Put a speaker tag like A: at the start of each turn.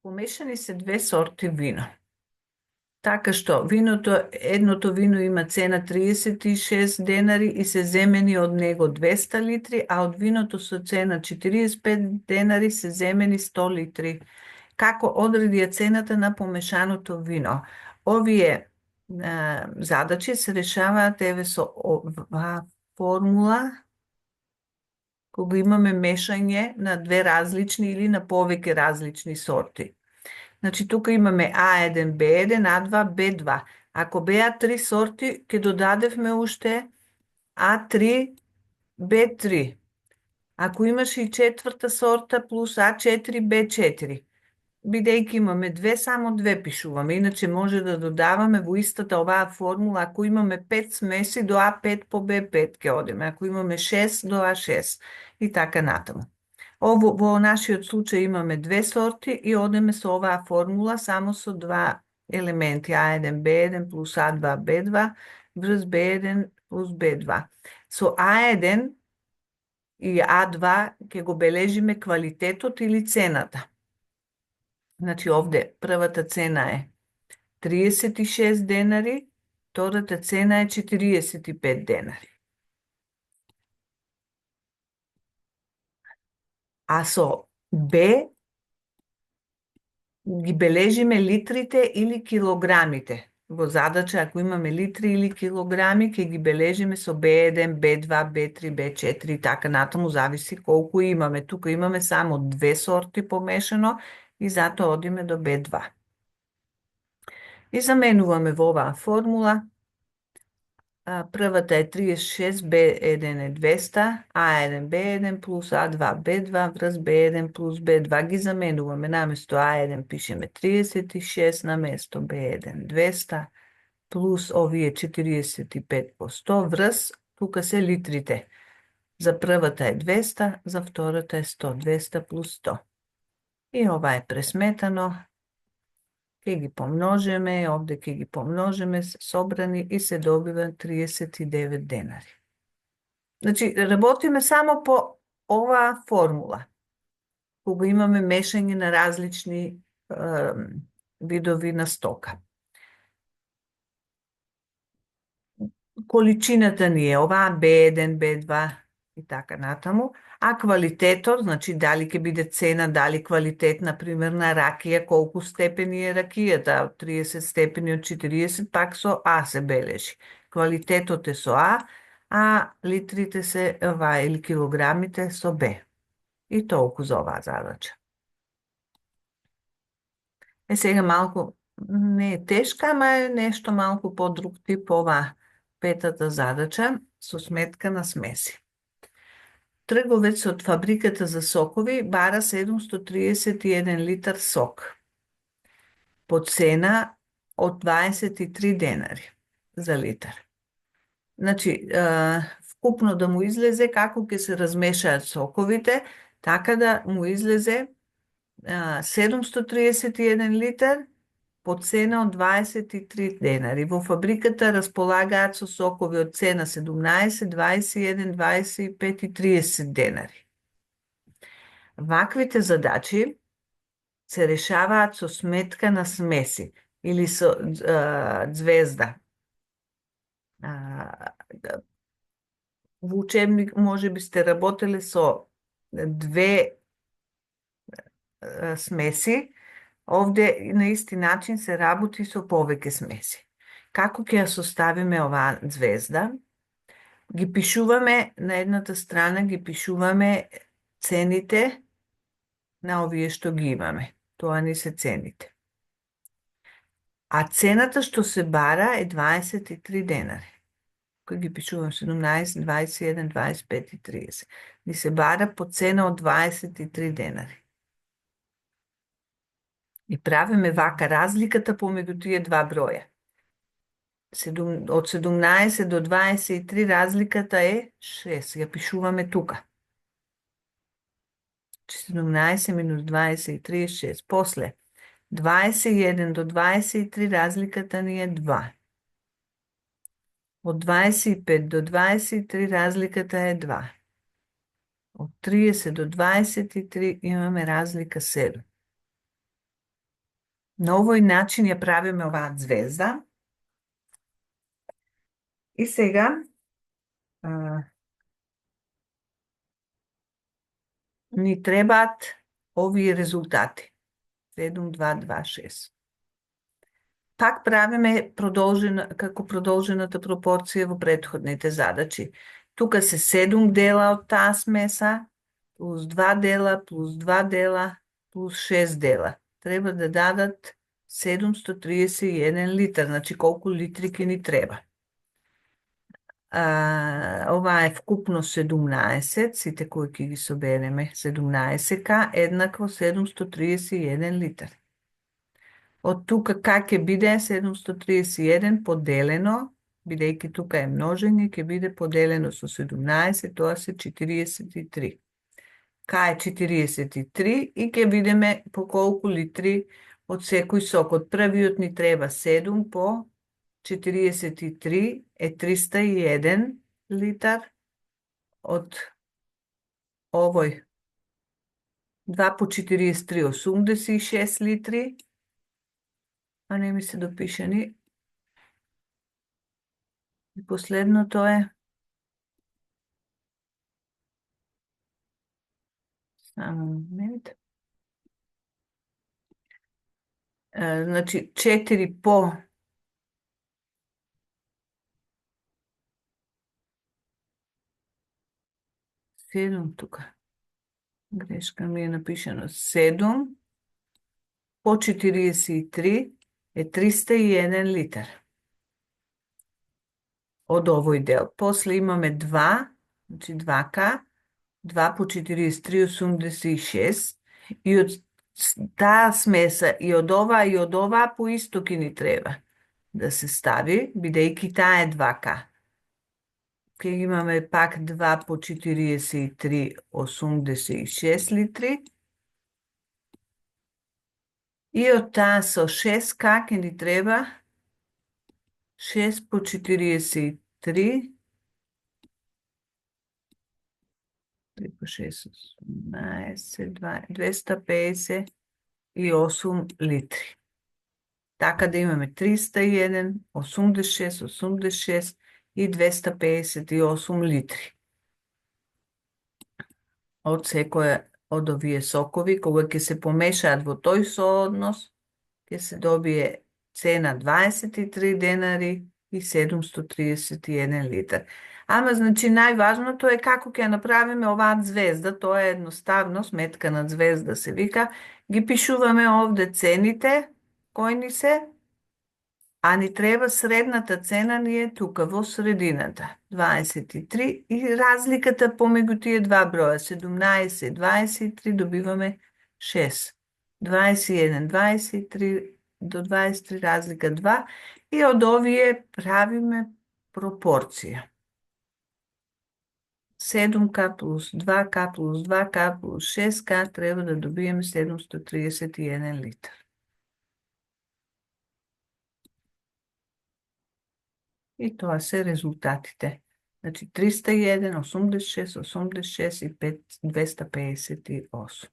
A: Помешани се две сорти вино. Така што едното вино има цена 36 денари и се земени од него 200 литри, а од виното со цена 45 денари се земени 100 литри. Како одредија цената на помешаното вино? Овие задачи се решаваат со оваа формула, кога имаме мешање на две различни или на повеќе различни сорти. Значи, тука имаме А1, Б1, А2, Б2. Ако беа 3 сорти, ќе додадевме уште А3, Б3. Ако имаше и четврта сорта плюс А4, Б4. Бидејќи имаме две, само две пишуваме. Иначе може да додаваме во истата оваа формула. Ако имаме 5 смеси, до А5 по Б5 ќе одиме. Ако имаме 6, до А6. И така натаму. Во нашиот случај имаме две сорти и одеме со оваа формула само со два елементи А1, Б1 плюс А2, Б2 врз Б1 плюс Б2. Со А1 и А2 ќе го бележиме квалитетот или цената. Значи овде првата цена е 36 денари, втората цена е 45 денари. А со Б ги бележиме литрите или килограмите. Во задача, ако имаме литри или килограми, ќе ги бележиме со Б1, Б2, Б3, Б4 и така натаму, зависи колку имаме. Тука имаме само две сорти помешано и затоа одиме до Б2. И заменуваме во оваа формула. Првата е 36, Б1 е 200, А1, Б1 плюс А2, Б2 врз Б1 плюс Б2 ги заменуваме. Наместо А1 пишеме 36, наместо Б1 200 плюс овие 45 по 100 врз, тука се литрите. За првата е 200, за втората е 100, 200 плюс 100. И ова е пресметано. Ќе ги помножиме, овде ќе ги помножиме, се собрани и се добива 39 денари. Значи, работиме само по оваа формула, кога имаме мешање на различни видови на стока. Количината ни е оваа Б1, Б2 и така натаму, а квалитетот, значи дали ќе биде цена, дали квалитет, например, на ракија, колку степени е ракијата, 30 степени од 40, пак со А се бележи. Квалитетот е со а литрите се или килограмите со Б. И толку за оваа задача. Сега малку, не е тешка, ама е нешто малку по-друг тип оваа петата задача со сметка на смеси. Трговец од фабриката за сокови бара 731 литар сок по цена од 23 денари за литар. Значи, вкупно да му излезе како ќе се размешаат соковите, така да му излезе 731 литар по цена од 23 денари. Во фабриката располагаат со сокови од цена 17, 21, 25 и 30 денари. Ваквите задачи се решаваат со сметка на смеси или со звезда. Во учебник може би сте работеле со две смеси. Овде на исти начин се работи со повеќе смеси. Како ќе ја составиме оваа звезда? Ги пишуваме на едната страна, ги пишуваме цените на овие што ги имаме. Тоа ни се цените. А цената што се бара е 23 денари. Кој ги пишувам 17, 21, 25 и 30. Ни се бара по цена од 23 денари. И правиме вака разликата помеѓу тие два броја. Од 17 до 23 разликата е 6. Ја пишуваме тука. 17 минус 23 е 6. После, 21 до 23 разликата ни е 2. Од 25 до 23 разликата е 2. Од 30 до 23 имаме разлика 7. На овој начин ја правиме оваа звезда. И сега ни требаат овие резултати. 7, 2, 2, 6. Пак правиме како продолжената пропорција во претходните задачи. Тука се 7 дела од таа смеса, плюс 2 дела, плюс 2 дела, плюс 6 дела. Треба да дадат 731 литар, значи колку литри ќе ни треба. Ова е вкупно 17, сите кои ќе ги собереме, 17К еднакво 731 литар. Од тука как ќе биде 731 поделено, бидејќи тука е множење, ќе биде поделено со 17, тоа се 43. К е 43 и ќе видиме по колку литри од секој сок. Од првиот ни треба 7 по 43 е 301 литар. Од овој 2 по 43 86 литри. А не ми се допишани. И последното е само момент. Значи 4 по 7 тука. Грешка ми е напишано. 7 по 43 е 301 литар. Од овој дел. После имаме 2, значи 2К, 2 по 43, 86. И од таа смеса, и од оваа по исто ки ни треба да се стави, бидејќи таа е 2К. Ке имаме пак 2 по 43, 86 литри. И од таа со 6К ке ни треба 6 по 43, 3 по 6, 18, 258 литри. Така да имаме 301, 86, 86 и 258 литри. Од секоја од овие сокови, кога ќе се помешаат во тој сооднос, ќе се добие цена 23 денари и 731 литар. Ама, значи, најважното е како ќе направиме оваа звезда, тоа е едноставно, сметка на звезда се вика, ги пишуваме овде цените, кои ни се, а ни треба средната цена ни е тука, во средината, 23, и разликата помеѓу тие два броја, 17, 23, добиваме 6. 21, 23, до 23, разлика 2, и од овие правиме пропорција. 7К плюс 2К плюс 2К плюс 6К треба да добиеме 731 литар. И тоа се резултатите. Значи 301, 86, 86 и 258.